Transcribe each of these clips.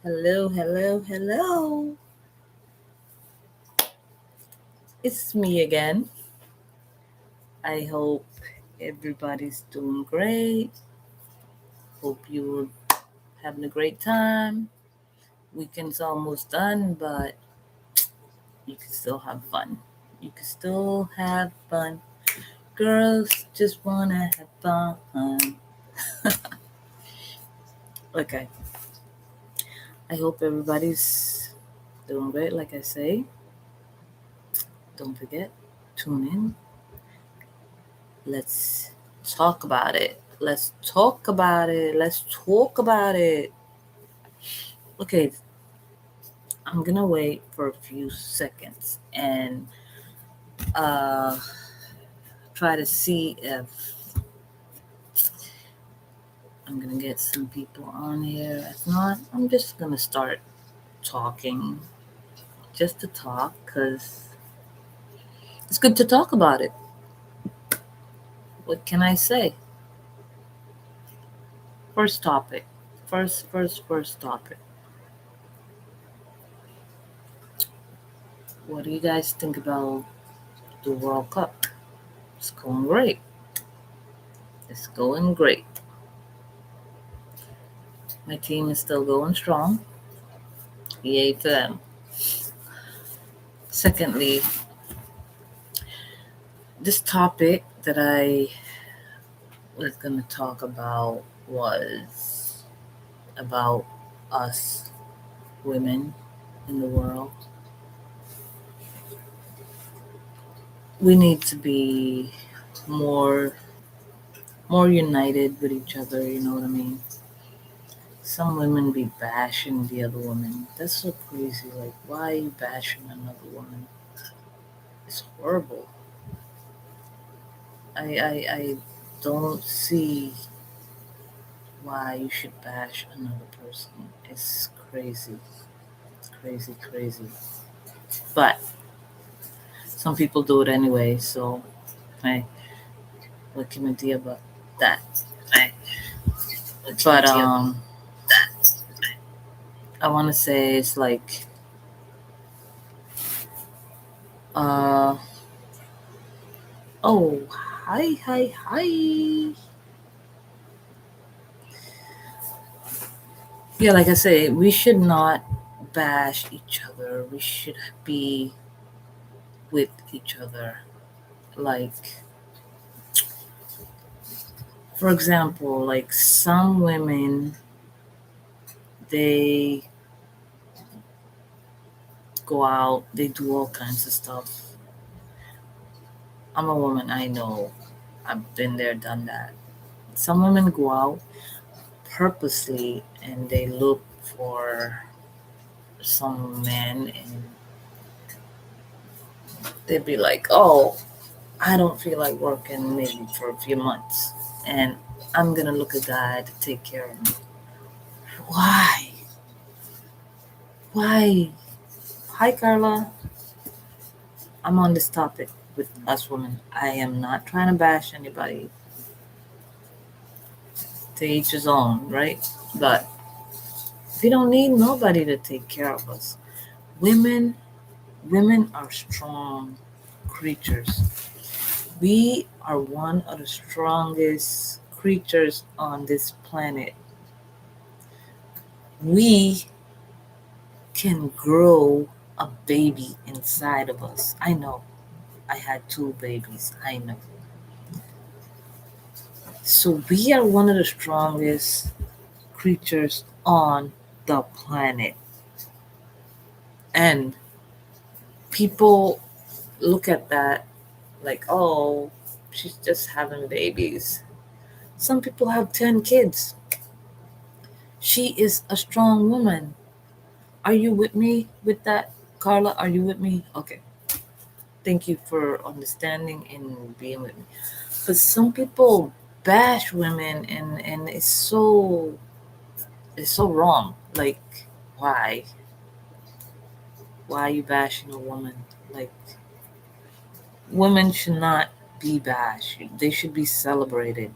Hello, hello, hello. It's me again. I hope everybody's doing great. Hope you're having a great time. Weekend's almost done, but you can still have fun. You can still have fun. Girls just wanna have fun. Okay. I hope everybody's doing great. Like I say, don't forget, tune in. Let's talk about it. Let's talk about it. Let's talk about it. Okay, I'm gonna wait for a few seconds and uh, try to see if I'm gonna get some people on here. If not, I'm just gonna start talking just to talk because it's good to talk about it. What can I say? First topic. First topic. What do you guys think about the World Cup? It's going great. It's going great. My team is still going strong. Yay for them. Secondly, this topic that I was going to talk about was about us women in the world. We need to be more more united with each other, you know what I mean? Some women be bashing the other woman. That's so crazy. Like, why are you bashing another woman? It's horrible. I don't see why you should bash another person. It's crazy. It's crazy, crazy. But some people do it anyway, so hey, what can I do about that? Hey, but I wanna say it's like uh oh, hi. Yeah, like I say, we should not bash each other. We should be with each other. Like, for example, like some women, they go out, they do all kinds of stuff. I'm a woman, I know. I've been there, done that. Some women go out purposely and they look for some man and they'd be like, oh, I don't feel like working maybe for a few months and I'm gonna look a guy to take care of me. Why? Why? Hi, Carla. I'm on this topic with us women. I am not trying to bash anybody. To each his own, right? But we don't need nobody to take care of us. Women, women are strong creatures. We are one of the strongest creatures on this planet. We can grow a baby inside of us. I know. I had two babies. I know. So we are one of the strongest creatures on the planet. And people look at that like, oh, she's just having babies. Some people have 10 kids. She is a strong woman. Are you with me with that, Carla? Are you with me? Okay. Thank you for understanding and being with me. But some people bash women and it's so wrong. Like, why? Why are you bashing a woman? Like, women should not be bashed. They should be celebrated.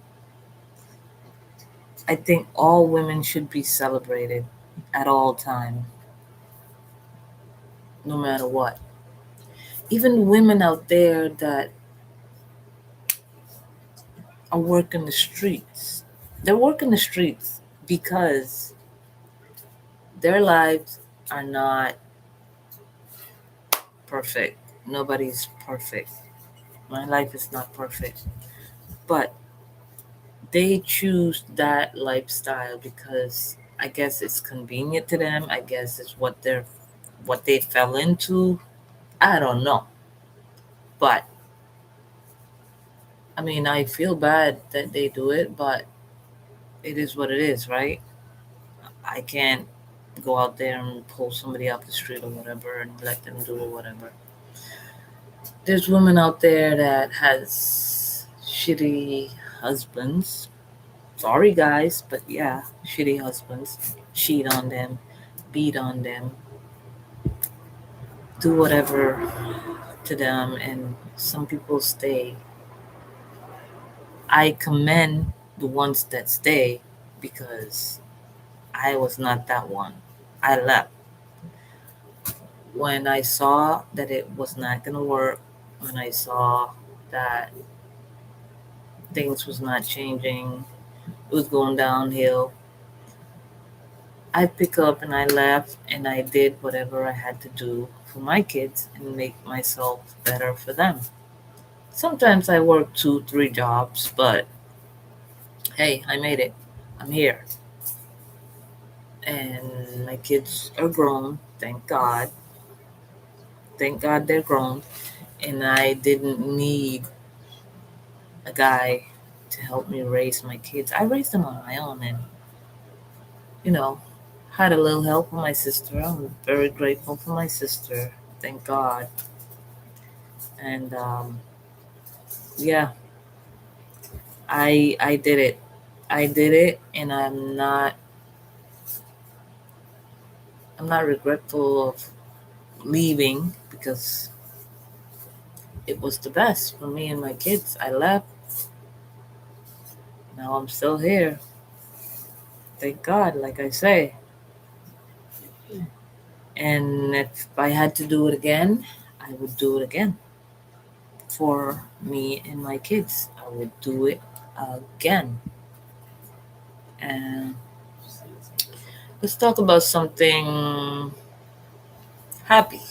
I think all women should be celebrated. at all time, no matter what. Even women out there that are working the streets, they're working the streets because their lives are not perfect. Nobody's perfect. My life is not perfect. But they choose that lifestyle because I guess it's convenient to them. I guess it's what they fell into. I don't know. But I mean, I feel bad that they do it, but it is what it is, right? I can't go out there and pull somebody off the street or whatever and let them do or whatever. There's women out there that has shitty husbands. Sorry guys, but yeah, shitty husbands cheat on them, beat on them, do whatever to them, and some people stay. I commend the ones that stay because I was not that one. I left when I saw that it was not going to work, when I saw that things was not changing, it was going downhill. I pick up and I left and I did whatever I had to do for my kids and make myself better for them. Sometimes I work two, three jobs, but hey, I made it. I'm here. And my kids are grown, thank God. Thank God they're grown. And I didn't need a guy to help me raise my kids. I raised them on my own and, you know, had a little help from my sister. I'm very grateful for my sister. Thank God. And yeah, I did it. I did it and I'm not regretful of leaving because it was the best for me and my kids. I left. Now I'm still here. Thank God, like I say. And if I had to do it again, I would do it again for me and my kids. I would do it again. And let's talk about something happy.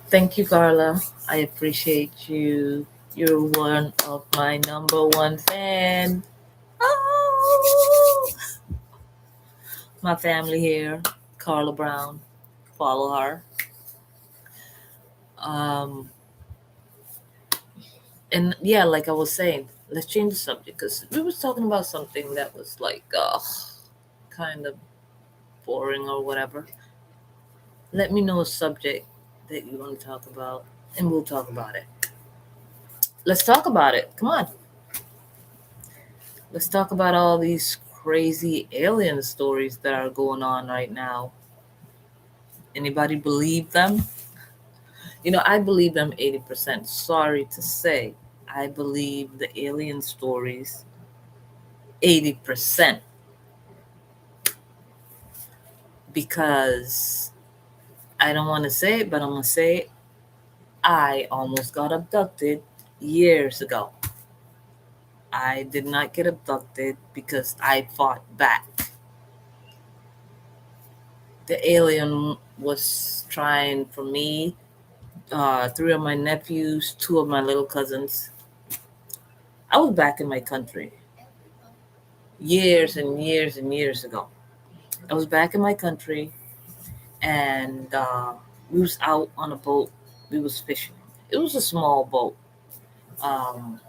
Thank you, Carla. I appreciate you. You're one of my number one fan. Oh, my family here, Carla Brown. Follow her. Um, and yeah, like I was saying, let's change the subject because we was talking about something that was like, kind of boring or whatever. Let me know a subject that you want to talk about, and we'll talk about it. Let's talk about it. Come on. Let's talk about all these crazy alien stories that are going on right now. Anybody believe them? I believe them 80%. Sorry to say, I believe the alien stories 80% because I don't want to say it, but I'm going to say it. I almost got abducted years ago. I did not get abducted because I fought back. The alien was trying for me, three of my nephews, two of my little cousins. I was back in my country years and years and years ago. I was back in my country and we was out on a boat. We was fishing. It was a small boat. Um,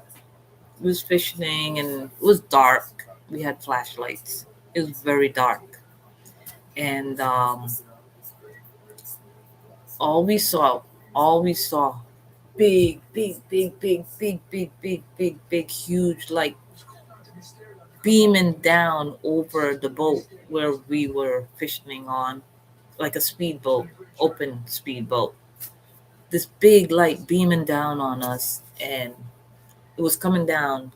we was fishing and it was dark. We had flashlights. It was very dark. And all we saw, all we saw, big, big, big, big, big, big, big, big, big, huge, like beaming down over the boat where we were fishing on, like a speedboat, open speedboat. This big light beaming down on us, and it was coming down,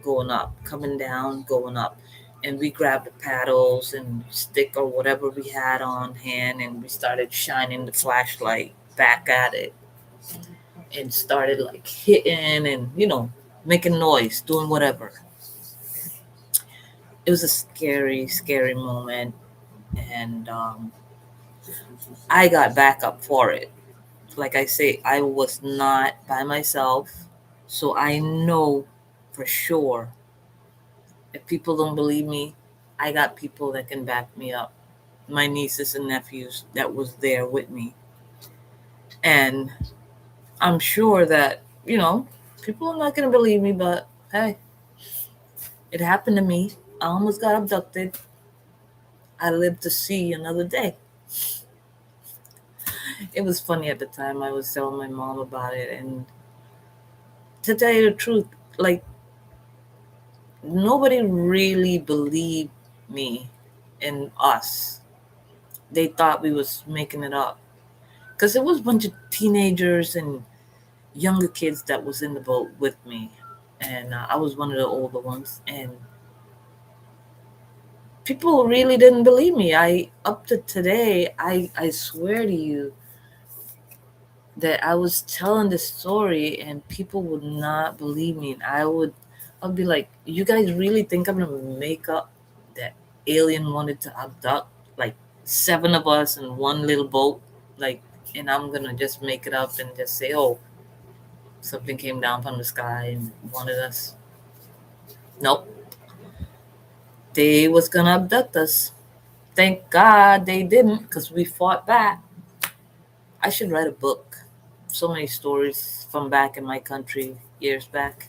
going up, coming down, going up. and we grabbed the paddles and stick or whatever we had on hand, and we started shining the flashlight back at it and started like hitting and making noise, doing whatever. It was a scary moment, and I got back up for it. Like I say, I was not by myself, so I know for sure. If people don't believe me, I got people that can back me up. My nieces and nephews that was there with me. And I'm sure that, people are not going to believe me, but hey, it happened to me. I almost got abducted. I lived to see another day. It was funny at the time. I was telling my mom about it. And to tell you the truth, like, nobody really believed me and us. They thought we was making it up. Because it was a bunch of teenagers and younger kids that was in the boat with me, and I was one of the older ones, and people really didn't believe me. I up to today, I swear to you that I was telling this story and people would not believe me, and I'd be like, you guys really think I'm gonna make up that alien wanted to abduct like seven of us in one little boat, like, and I'm gonna just make it up and just say, oh, something came down from the sky and wanted us. Nope, they was gonna abduct us. Thank God they didn't, because we fought back. I should write a book. So many stories from back in my country years back.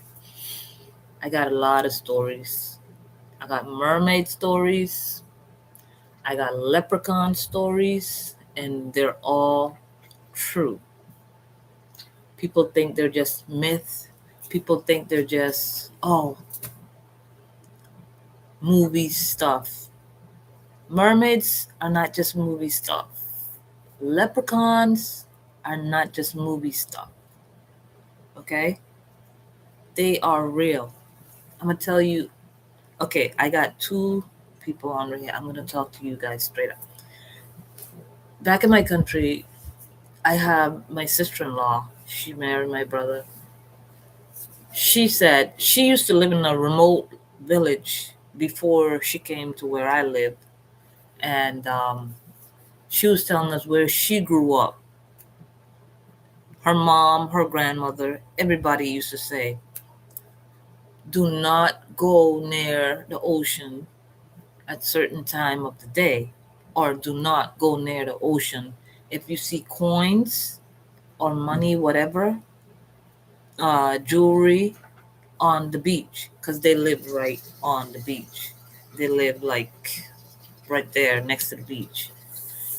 I got a lot of stories. I got mermaid stories. I got leprechaun stories, and they're all true. People think they're just myth. People think they're just, oh, movie stuff. Mermaids are not just movie stuff. Leprechauns are not just movie stuff. Okay? They are real. I'm gonna tell you. Okay, I got two people on right here. I'm gonna talk to you guys straight up. Back in my country, I have my sister-in-law. She married my brother. She said she used to live in a remote village before she came to where I lived, and she was telling us where she grew up. Her mom, her grandmother, everybody used to say, do not go near the ocean at certain time of the day, or do not go near the ocean if you see coins or money, whatever, jewelry on the beach, because they live right on the beach. They live like right there next to the beach.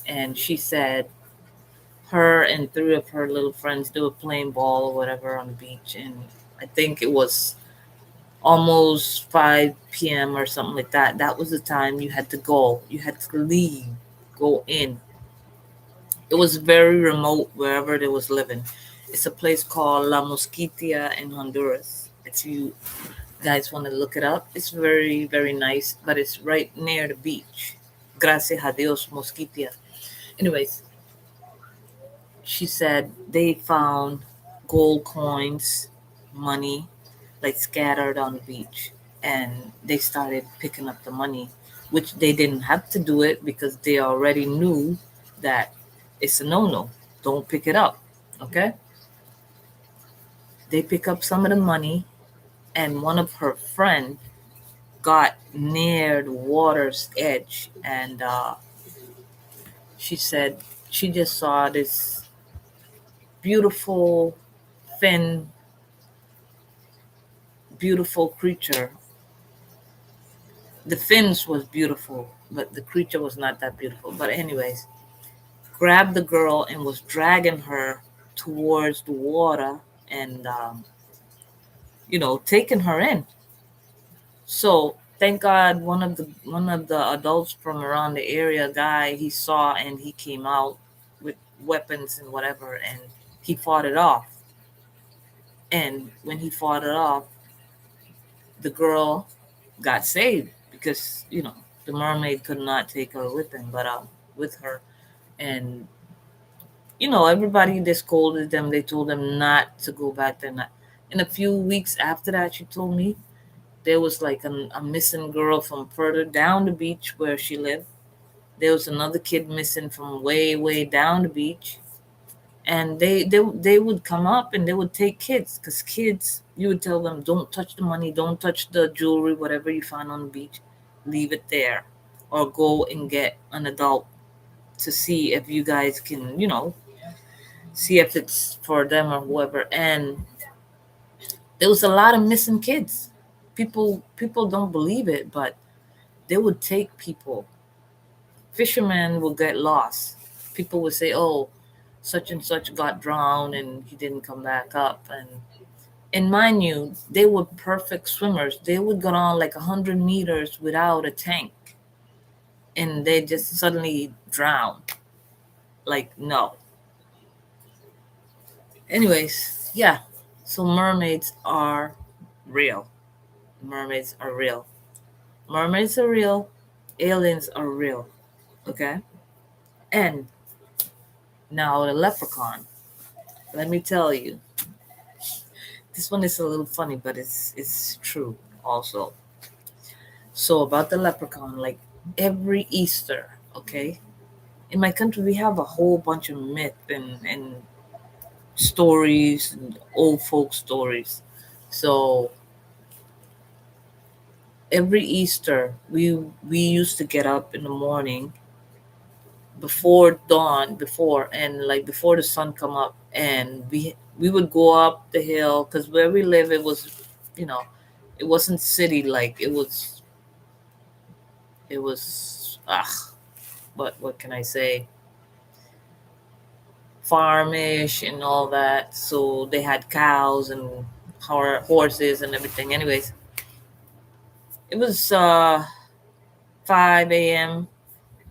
And she said her and three of her little friends, they were playing ball or whatever on the beach, and I think it was almost 5 p.m. or something like that. That was the time you had to go. You had to leave, go in. It was very remote wherever they was living. It's a place called La Mosquitia in Honduras. If you guys want to look it up, it's very, very nice, but it's right near the beach. Gracias a Dios, Mosquitia. Anyways, she said they found gold coins, money, like scattered on the beach, and they started picking up the money, which they didn't have to do it because they already knew that it's a no-no. Don't pick it up. Okay? They pick up some of the money, and one of her friend got near the water's edge, and she said she just saw this beautiful fin, beautiful creature. The fins was beautiful, but the creature was not that beautiful. But anyways, grabbed the girl and was dragging her towards the water, and taking her in. So thank God one of the adults from around the area, guy, he saw, and he came out with weapons and whatever, and he fought it off. And when he fought it off, the girl got saved because the mermaid could not take her with him, but with her. And everybody, they scolded them. They told them not to go back there. Not. And a few weeks after that, she told me there was like a missing girl from further down the beach where she lived. There was another kid missing from way, way down the beach. And they would come up and they would take kids, because kids, you would tell them, don't touch the money, don't touch the jewelry, whatever you find on the beach, leave it there, or go and get an adult to see if you guys can, see if it's for them or whoever. And there was a lot of missing kids. People don't believe it, but they would take people. Fishermen will get lost. People would say, oh, such and such got drowned and he didn't come back up. And mind you, they were perfect swimmers. They would go on like 100 meters without a tank, and they just suddenly drown. Like, no. Anyways, yeah. So mermaids are real. Mermaids are real. Mermaids are real. Aliens are real. Okay? And now the leprechaun. Let me tell you. This one is a little funny, but it's true also. So about the leprechaun, like every Easter, okay? In my country we have a whole bunch of myth and stories and old folk stories. So every Easter we used to get up in the morning before dawn, before and like before the sun come up, and we would go up the hill, because where we live, it was, you know it wasn't city, like it was what can I say, farmish and all that. So they had cows and horses and everything. Anyways, it was 5 a.m.,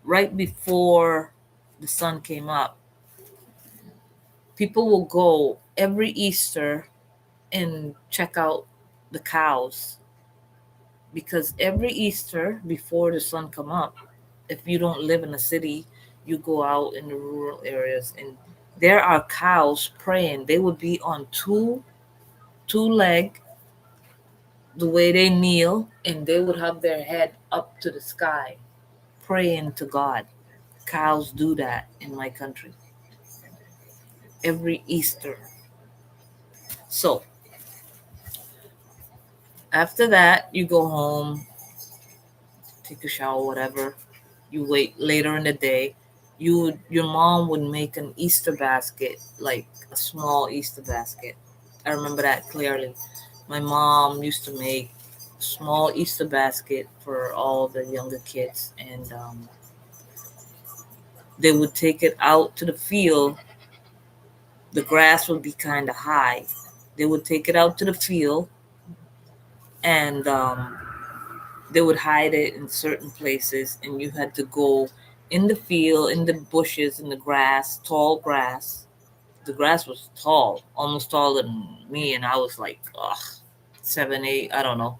right before the sun came up. People will go every Easter and check out the cows, because every Easter before the sun come up, if you don't live in a city, you go out in the rural areas, and there are cows praying. They would be on two leg, the way they kneel, and they would have their head up to the sky, praying to God. Cows do that in my country every Easter. So after that, you go home, take a shower, whatever. You wait later in the day. Your mom would make an Easter basket, like a small Easter basket. I remember that clearly. My mom used to make a small Easter basket for all the younger kids, and they would take it out to the field. The grass would be kind of high. They would take it out to the field, and they would hide it in certain places, and you had to go in the field, in the bushes, in the grass, tall grass. The grass was tall, almost taller than me, and I was like, ugh, 7, 8, I don't know.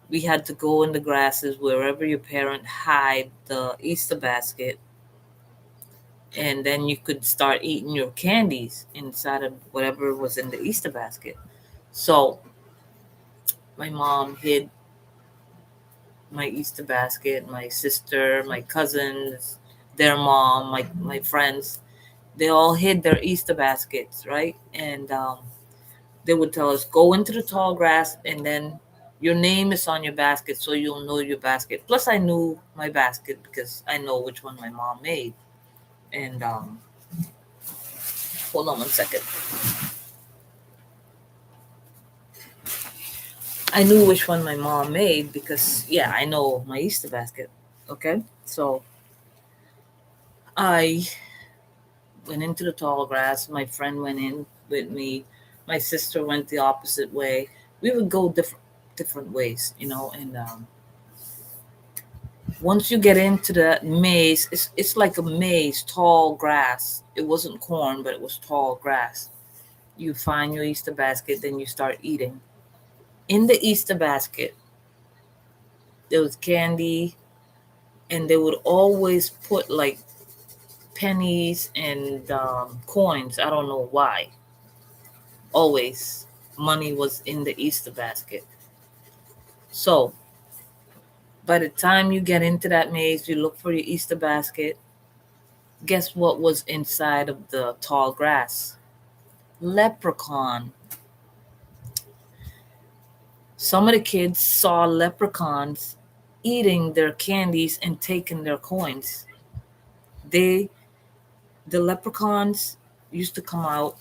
We had to go in the grasses wherever your parent hide the Easter basket, and then you could start eating your candies inside of whatever was in the Easter basket. So my mom hid my Easter basket, my sister, my cousins, their mom, my friends, they all hid their Easter baskets, right? And they would tell us, go into the tall grass, and then your name is on your basket, so you'll know your basket. Plus, I knew my basket because I know which one my mom made. And hold on one second. I knew which one my mom made because, yeah, I know my Easter basket. Okay, so I went into the tall grass. My friend went in with me. My sister went the opposite way. We would go different ways, and once you get into the maze, it's like a maze, tall grass. It wasn't corn, but it was tall grass. You find your Easter basket, then you start eating. In the Easter basket, there was candy, and they would always put like pennies and coins. I don't know why. Always money was in the Easter basket. So by the time you get into that maze, you look for your Easter basket. Guess what was inside of the tall grass? Leprechaun. Some of the kids saw leprechauns eating their candies and taking their coins. They, the leprechauns, used to come out,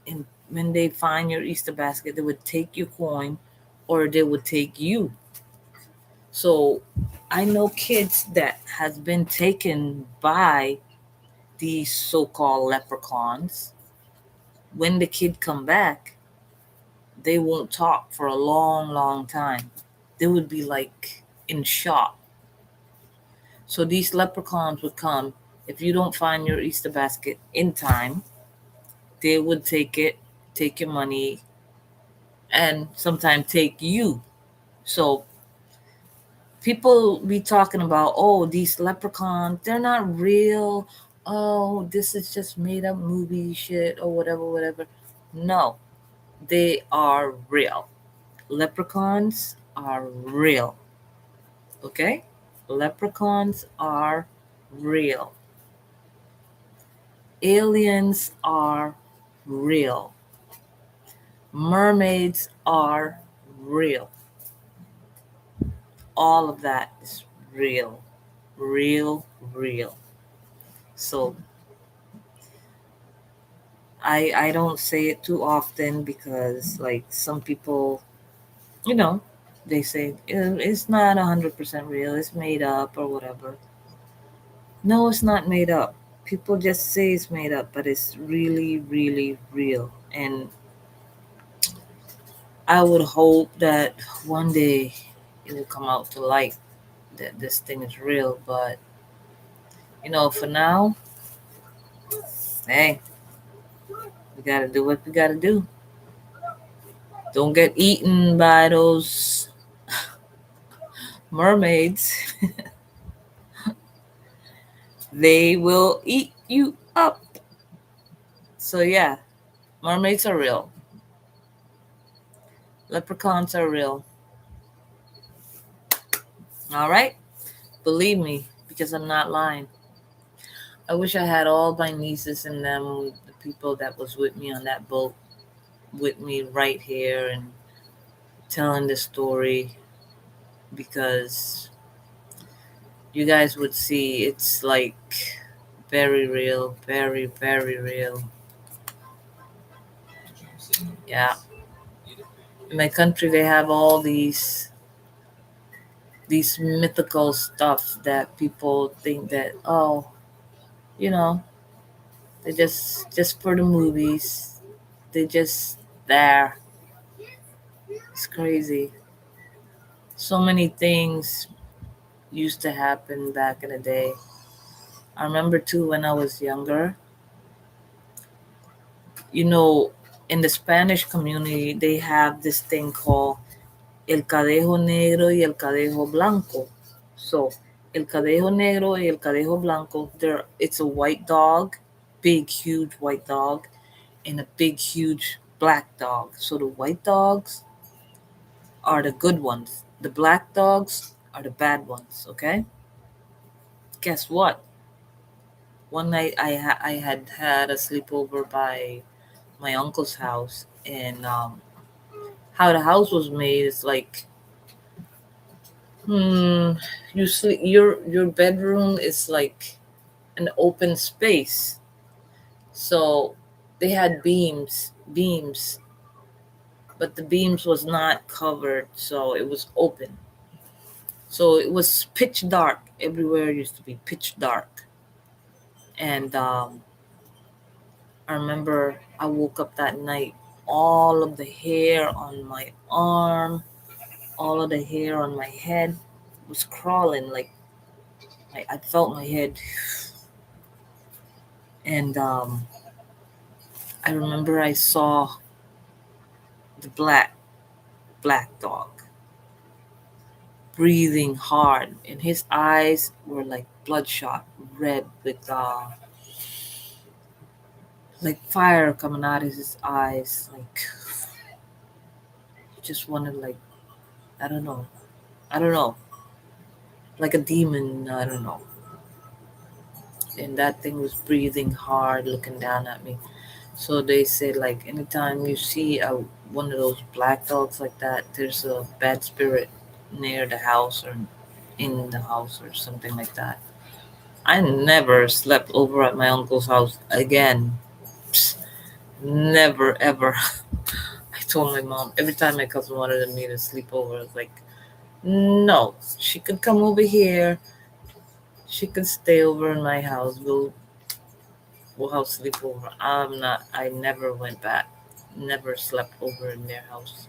and when they find your Easter basket, they would take your coin, or they would take you. So I know kids that has been taken by these so-called leprechauns. When the kid come back, they won't talk for a long, long time. They would be like in shock. So these leprechauns would come. If you don't find your Easter basket in time, they would take it, take your money, and sometimes take you. So people be talking about, oh, these leprechauns, they're not real. Oh, this is just made up movie shit or whatever, whatever. No, they are real. Leprechauns are real. Okay? Leprechauns are real. Aliens are real. Mermaids are real. All of that is real. Real, real. So I don't say it too often because like some people, you know, they say it's not 100% real, it's made up or whatever. No, it's not made up. People just say it's made up, but it's really, really real. And I would hope that one day it will come out to light that this thing is real. But, for now, hey, we got to do what we got to do. Don't get eaten by those mermaids. They will eat you up. So, yeah, mermaids are real. Leprechauns are real. All right? Believe me, because I'm not lying. I wish I had all my nieces and them, the people that was with me on that boat, with me right here and telling the story, because you guys would see it's like very real, very, very real. Yeah. In my country, they have all these mythical stuff that people think that, oh, you know, they just for the movies. They just there. It's crazy. So many things used to happen back in the day. I remember too when I was younger, you know, in the Spanish community, they have this thing called el cadejo negro y el cadejo blanco. So, el cadejo negro y el cadejo blanco, it's a white dog, big, huge white dog, and a big, huge black dog. So, the white dogs are the good ones, the black dogs are the bad ones, okay? Guess what? One night I had a sleepover by my uncle's house, and how the house was made is like, you sleep, your bedroom is like an open space. So they had beams, but the beams was not covered, so it was open. So it was pitch dark. Everywhere used to be pitch dark. And I remember I woke up that night, all of the hair on my arm, all of the hair on my head was crawling. Like I felt my head, and I remember I saw the black dog. breathing hard, and his eyes were like bloodshot red with like fire coming out of his eyes. Like he just wanted, like, I don't know, I don't know, like a demon. I don't know. And that thing was breathing hard, looking down at me. So they say, like, anytime you see one of those black dogs like that, there's a bad spirit near the house or in the house or something like that. I never slept over at my uncle's house again. Psst, never ever. I told my mom every time my cousin wanted me to sleep over, I was like, no, she could come over here. She could stay over in my house. We'll have sleepover. I'm not. I never went back. Never slept over in their house.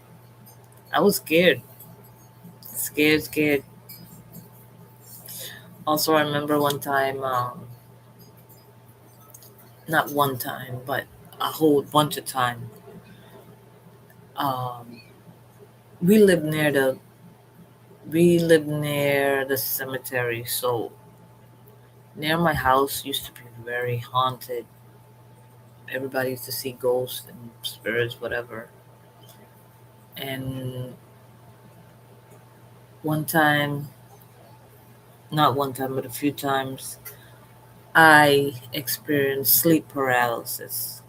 I was scared, scared, scared. Also, I remember one time, not one time, but a whole bunch of time. Um, we lived near the cemetery, so near my house used to be very haunted. Everybody used to see ghosts and spirits, whatever. And one time, not one time, but a few times, I experienced sleep paralysis.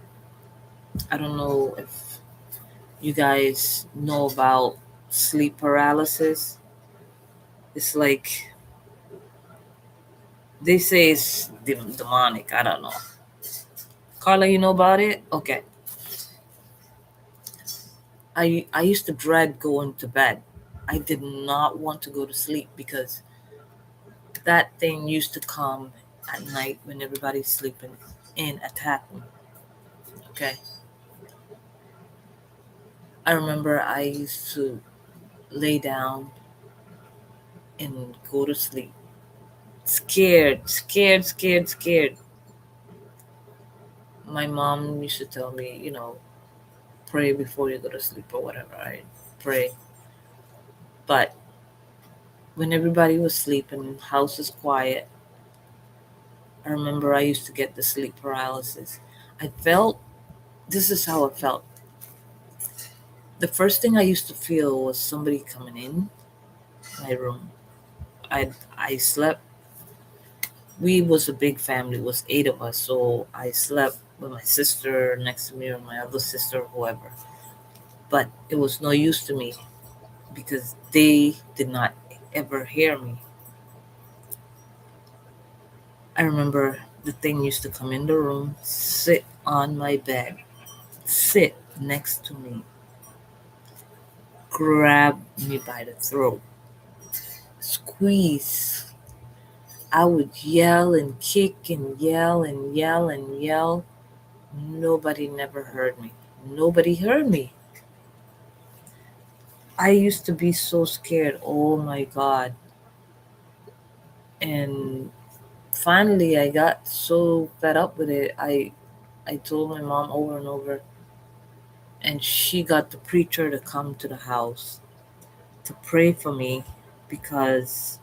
I don't know if you guys know about sleep paralysis. It's like they say it's demonic. I don't know. Carla, you know about it? Okay. I used to dread going to bed. I did not want to go to sleep because that thing used to come at night when everybody's sleeping and attack me. Okay. I remember I used to lay down and go to sleep. Scared, scared, scared, scared. My mom used to tell me, pray before you go to sleep or whatever. I pray. But when everybody was sleeping, house is quiet, I remember I used to get the sleep paralysis. I felt, this is how it felt. The first thing I used to feel was somebody coming in my room. I slept. We was a big family. It was 8 of us, so I slept with my sister next to me or my other sister, whoever. But it was no use to me because they did not ever hear me. I remember the thing used to come in the room, sit on my bed, sit next to me, grab me by the throat, squeeze. I would yell and kick and yell and yell and yell. Nobody never heard me. Nobody heard me. I used to be so scared. Oh my God. And finally, I got so fed up with it. I told my mom over and over, and she got the preacher to come to the house to pray for me because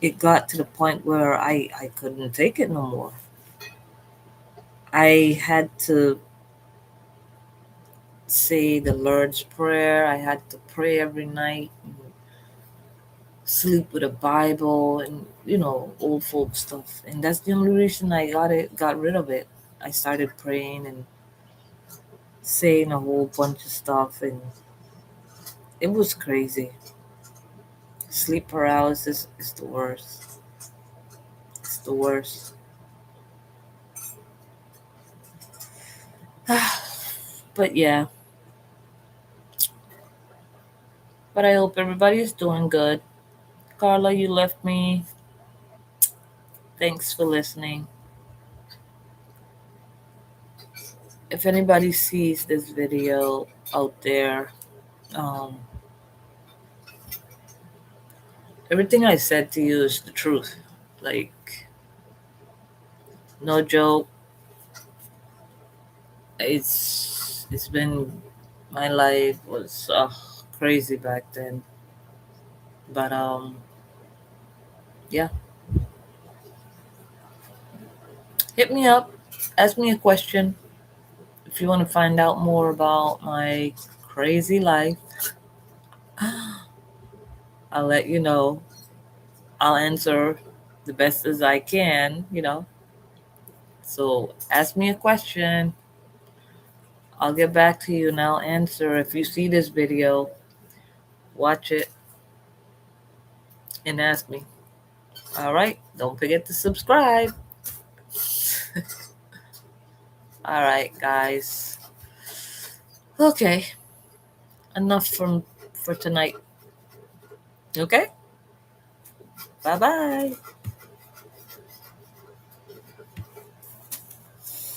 it got to the point where I couldn't take it no more. I had to say the Lord's Prayer. I had to pray every night, and sleep with a Bible, and old folk stuff. And that's the only reason I got rid of it. I started praying and saying a whole bunch of stuff, and it was crazy. Sleep paralysis is the worst. It's the worst. But yeah, but I hope everybody is doing good. Carla, you left me. Thanks for listening. If anybody sees this video out there, um, everything I said to you is the truth. Like, no joke. It's been, my life was crazy back then. But yeah, hit me up, ask me a question if you want to find out more about my crazy life. I'll let you know. I'll answer the best as I can. So ask me a question. I'll get back to you and I'll answer. If you see this video, watch it and ask me. All right. Don't forget to subscribe. All right, guys. Okay. Enough for tonight. Okay? Bye-bye.